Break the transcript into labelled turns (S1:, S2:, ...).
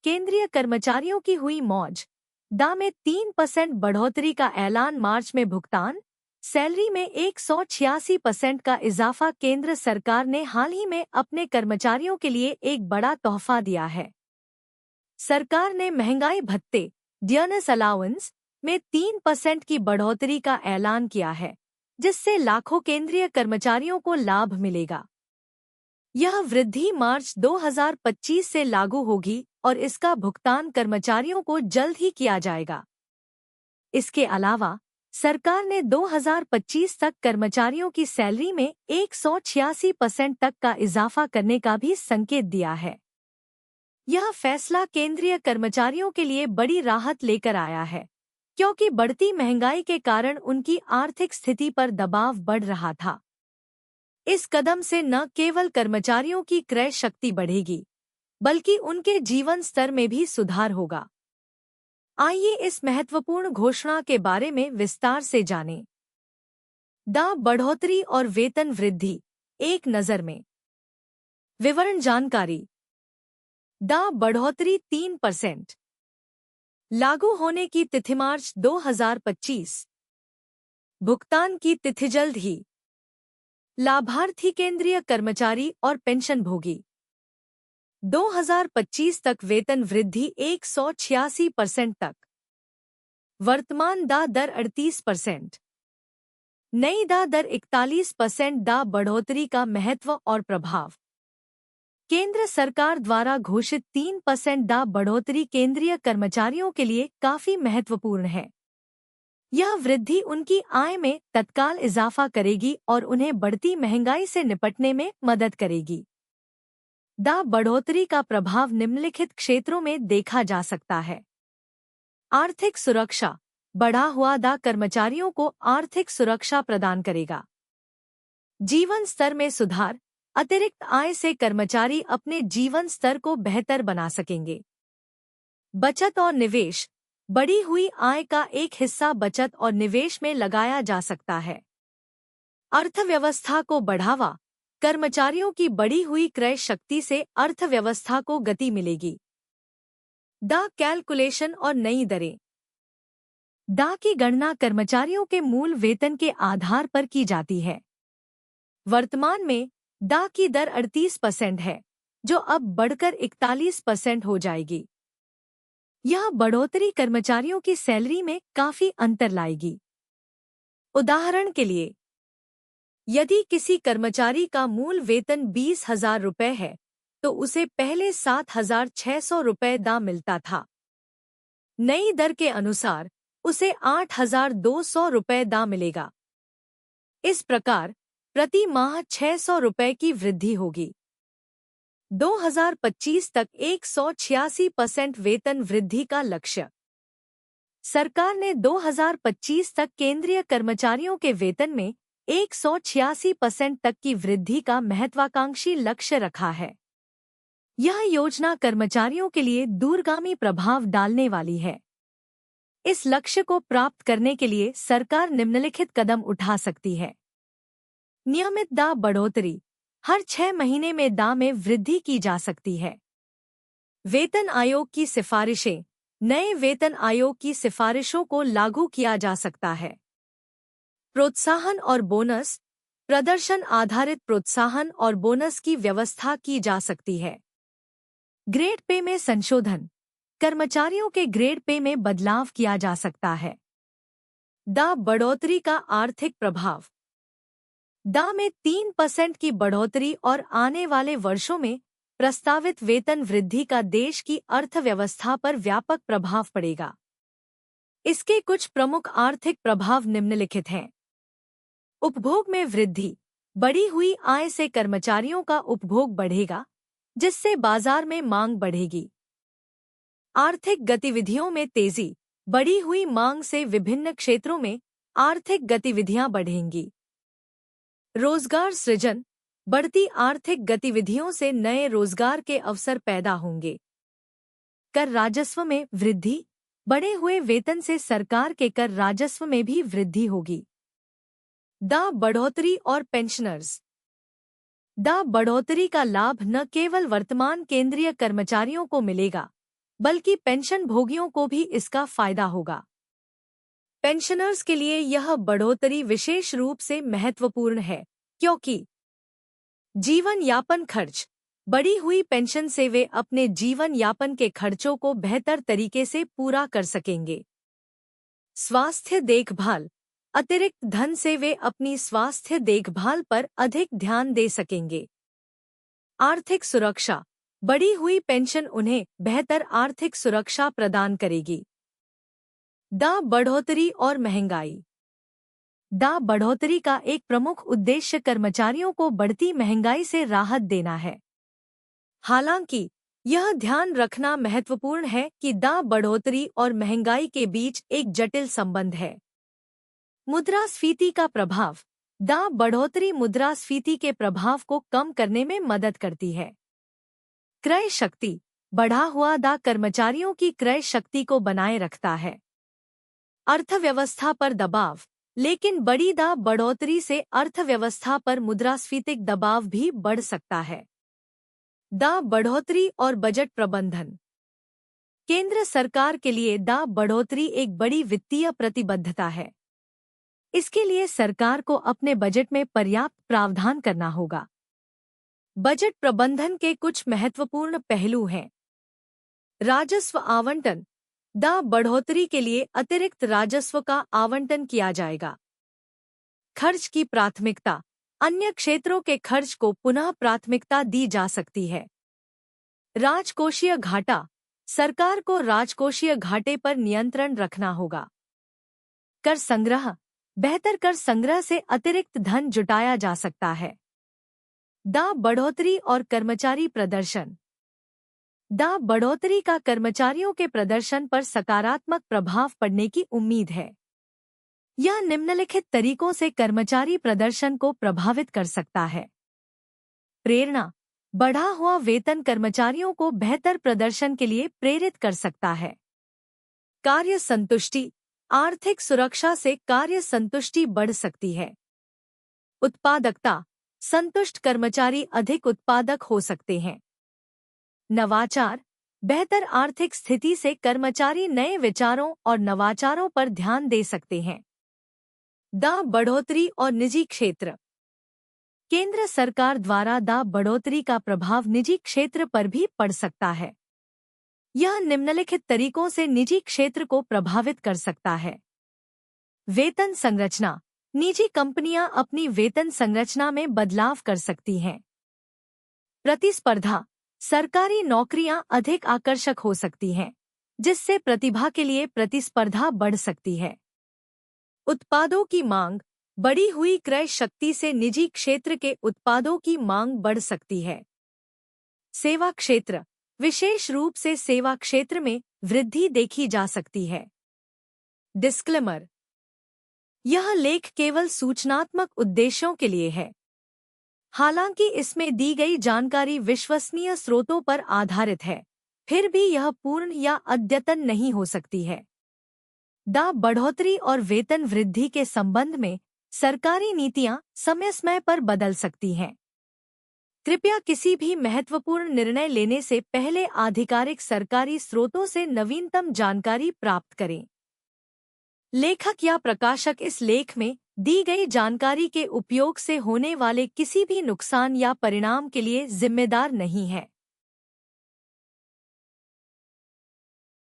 S1: केंद्रीय कर्मचारियों की हुई मौज। दा में 3% बढ़ोतरी का ऐलान, मार्च में भुगतान। सैलरी में 186% का इजाफा। केंद्र सरकार ने हाल ही में अपने कर्मचारियों के लिए एक बड़ा तोहफा दिया है। सरकार ने महंगाई भत्ते डियरनेस अलाउंस में 3% की बढ़ोतरी का ऐलान किया है, जिससे लाखों केंद्रीय कर्मचारियों को लाभ मिलेगा। यह वृद्धि मार्च 2025 से लागू होगी और इसका भुगतान कर्मचारियों को जल्द ही किया जाएगा। इसके अलावा सरकार ने 2025 तक कर्मचारियों की सैलरी में 186% तक का इजाफा करने का भी संकेत दिया है। यह फैसला केंद्रीय कर्मचारियों के लिए बड़ी राहत लेकर आया है, क्योंकि बढ़ती महंगाई के कारण उनकी आर्थिक स्थिति पर दबाव बढ़ रहा था। इस कदम से न केवल कर्मचारियों की क्रय शक्ति बढ़ेगी, बल्कि उनके जीवन स्तर में भी सुधार होगा। आइए इस महत्वपूर्ण घोषणा के बारे में विस्तार से जानें। दा बढ़ोतरी और वेतन वृद्धि एक नज़र में। विवरण जानकारी। दा बढ़ोतरी 3%। लागू होने की तिथि मार्च 2025। भुगतान की तिथि जल्द ही। लाभार्थी केंद्रीय कर्मचारी और पेंशन भोगी। 2025 तक वेतन वृद्धि 186% तक। वर्तमान दा दर 38%। नई दा दर 41%। दा बढ़ोतरी का महत्व और प्रभाव। केंद्र सरकार द्वारा घोषित 3% दा बढ़ोतरी केंद्रीय कर्मचारियों के लिए काफी महत्वपूर्ण है। यह वृद्धि उनकी आय में तत्काल इजाफा करेगी और उन्हें बढ़ती महंगाई से निपटने में मदद करेगी। दा बढ़ोतरी का प्रभाव निम्नलिखित क्षेत्रों में देखा जा सकता है। आर्थिक सुरक्षा। बढ़ा हुआ दा कर्मचारियों को आर्थिक सुरक्षा प्रदान करेगा। जीवन स्तर में सुधार। अतिरिक्त आय से कर्मचारी अपने जीवन स्तर को बेहतर बना सकेंगे। बचत और निवेश। बढ़ी हुई आय का एक हिस्सा बचत और निवेश में लगाया जा सकता है। अर्थव्यवस्था को बढ़ावा। कर्मचारियों की बढ़ी हुई क्रय शक्ति से अर्थव्यवस्था को गति मिलेगी। दा कैलकुलेशन और नई दरें। दा की गणना कर्मचारियों के मूल वेतन के आधार पर की जाती है। वर्तमान में दा की दर 38% है, जो अब बढ़कर 41% हो जाएगी। यह बढ़ोतरी कर्मचारियों की सैलरी में काफी अंतर लाएगी। उदाहरण के लिए, यदि किसी कर्मचारी का मूल वेतन 20,000 रुपये है, तो उसे पहले 7,600 रुपये दा मिलता था। नई दर के अनुसार उसे 8,200 रुपये दा मिलेगा। इस प्रकार प्रति माह 600 रुपये की वृद्धि होगी। 2025 तक 186% वेतन वृद्धि का लक्ष्य। सरकार ने 2025 तक केंद्रीय कर्मचारियों के वेतन में 186% तक की वृद्धि का महत्वाकांक्षी लक्ष्य रखा है। यह योजना कर्मचारियों के लिए दूरगामी प्रभाव डालने वाली है। इस लक्ष्य को प्राप्त करने के लिए सरकार निम्नलिखित कदम उठा सकती है। नियमित दा बढ़ोतरी। हर 6 महीने में दा में वृद्धि की जा सकती है। वेतन आयोग की सिफारिशें। नए वेतन आयोग की सिफारिशों को लागू किया जा सकता है। प्रोत्साहन और बोनस। प्रदर्शन आधारित प्रोत्साहन और बोनस की व्यवस्था की जा सकती है। ग्रेड पे में संशोधन। कर्मचारियों के ग्रेड पे में बदलाव किया जा सकता है। दा बढ़ोतरी का आर्थिक प्रभाव। दा में 3% की बढ़ोतरी और आने वाले वर्षों में प्रस्तावित वेतन वृद्धि का देश की अर्थव्यवस्था पर व्यापक प्रभाव पड़ेगा। इसके कुछ प्रमुख आर्थिक प्रभाव निम्नलिखित हैं। उपभोग में वृद्धि। बढ़ी हुई आय से कर्मचारियों का उपभोग बढ़ेगा, जिससे बाजार में मांग बढ़ेगी। आर्थिक गतिविधियों में तेजी। बढ़ी हुई मांग से विभिन्न क्षेत्रों में आर्थिक गतिविधियां बढ़ेंगी। रोजगार सृजन। बढ़ती आर्थिक गतिविधियों से नए रोजगार के अवसर पैदा होंगे। कर राजस्व में वृद्धि। बढ़े हुए वेतन से सरकार के कर राजस्व में भी वृद्धि होगी। दा बढ़ोतरी और पेंशनर्स। दा बढ़ोतरी का लाभ न केवल वर्तमान केंद्रीय कर्मचारियों को मिलेगा, बल्कि पेंशन भोगियों को भी इसका फायदा होगा। पेंशनर्स के लिए यह बढ़ोतरी विशेष रूप से महत्वपूर्ण है, क्योंकि जीवन यापन खर्च बढ़ी हुई पेंशन से वे अपने जीवन यापन के खर्चों को बेहतर तरीके से पूरा कर सकेंगे। स्वास्थ्य देखभाल अतिरिक्त धन से वे अपनी स्वास्थ्य देखभाल पर अधिक ध्यान दे सकेंगे। आर्थिक सुरक्षा बढ़ी हुई पेंशन उन्हें बेहतर आर्थिक सुरक्षा प्रदान करेगी। बढ़ोतरी और महंगाई बढ़ोतरी का एक प्रमुख उद्देश्य कर्मचारियों को बढ़ती महंगाई से राहत देना है। हालांकि यह ध्यान रखना महत्वपूर्ण है कि बढ़ोतरी और महंगाई के बीच एक जटिल संबंध है। मुद्रास्फीति का प्रभाव बढ़ोतरी मुद्रास्फीति के प्रभाव को कम करने में मदद करती है। क्रय शक्ति बढ़ा हुआ कर्मचारियों की क्रय शक्ति को बनाए रखता है। अर्थव्यवस्था पर दबाव लेकिन बड़ी बढ़ोतरी से अर्थव्यवस्था पर मुद्रास्फीतिक दबाव भी बढ़ सकता है। बढ़ोतरी और बजट प्रबंधन केंद्र सरकार के लिए बढ़ोतरी एक बड़ी वित्तीय प्रतिबद्धता है। इसके लिए सरकार को अपने बजट में पर्याप्त प्रावधान करना होगा। बजट प्रबंधन के कुछ महत्वपूर्ण पहलू हैं। राजस्व आवंटन बढ़ोतरी के लिए अतिरिक्त राजस्व का आवंटन किया जाएगा। खर्च की प्राथमिकता अन्य क्षेत्रों के खर्च को पुनः प्राथमिकता दी जा सकती है। राजकोषीय घाटा सरकार को राजकोषीय घाटे पर नियंत्रण रखना होगा। कर संग्रह बेहतर कर संग्रह से अतिरिक्त धन जुटाया जा सकता है। बढ़ोतरी और कर्मचारी प्रदर्शन बढ़ोतरी का कर्मचारियों के प्रदर्शन पर सकारात्मक प्रभाव पड़ने की उम्मीद है। यह निम्नलिखित तरीकों से कर्मचारी प्रदर्शन को प्रभावित कर सकता है। प्रेरणा बढ़ा हुआ वेतन कर्मचारियों को बेहतर प्रदर्शन के लिए प्रेरित कर सकता है। कार्य संतुष्टि आर्थिक सुरक्षा से कार्य संतुष्टि बढ़ सकती है। उत्पादकता संतुष्ट कर्मचारी अधिक उत्पादक हो सकते हैं। नवाचार बेहतर आर्थिक स्थिति से कर्मचारी नए विचारों और नवाचारों पर ध्यान दे सकते हैं। बढ़ोतरी और निजी क्षेत्र केंद्र सरकार द्वारा बढ़ोतरी का प्रभाव निजी क्षेत्र पर भी पड़ सकता है। यह निम्नलिखित तरीकों से निजी क्षेत्र को प्रभावित कर सकता है। वेतन संरचना निजी कंपनियां अपनी वेतन संरचना में बदलाव कर सकती हैं। प्रतिस्पर्धा सरकारी नौकरियां अधिक आकर्षक हो सकती हैं, जिससे प्रतिभा के लिए प्रतिस्पर्धा बढ़ सकती है। उत्पादों की मांग बढ़ी हुई क्रय शक्ति से निजी क्षेत्र के उत्पादों की मांग बढ़ सकती है। सेवा क्षेत्र विशेष रूप से सेवा क्षेत्र में वृद्धि देखी जा सकती है। डिस्क्लेमर यह लेख केवल सूचनात्मक उद्देश्यों के लिए है। हालांकि इसमें दी गई जानकारी विश्वसनीय स्रोतों पर आधारित है, फिर भी यह पूर्ण या अद्यतन नहीं हो सकती है। बढ़ोतरी और वेतन वृद्धि के संबंध में सरकारी नीतियां समय समय पर बदल सकती हैं। कृपया किसी भी महत्वपूर्ण निर्णय लेने से पहले आधिकारिक सरकारी स्रोतों से नवीनतम जानकारी प्राप्त करें। लेखक या प्रकाशक इस लेख में दी गई जानकारी के उपयोग से होने वाले किसी भी नुकसान या परिणाम के लिए जिम्मेदार नहीं है।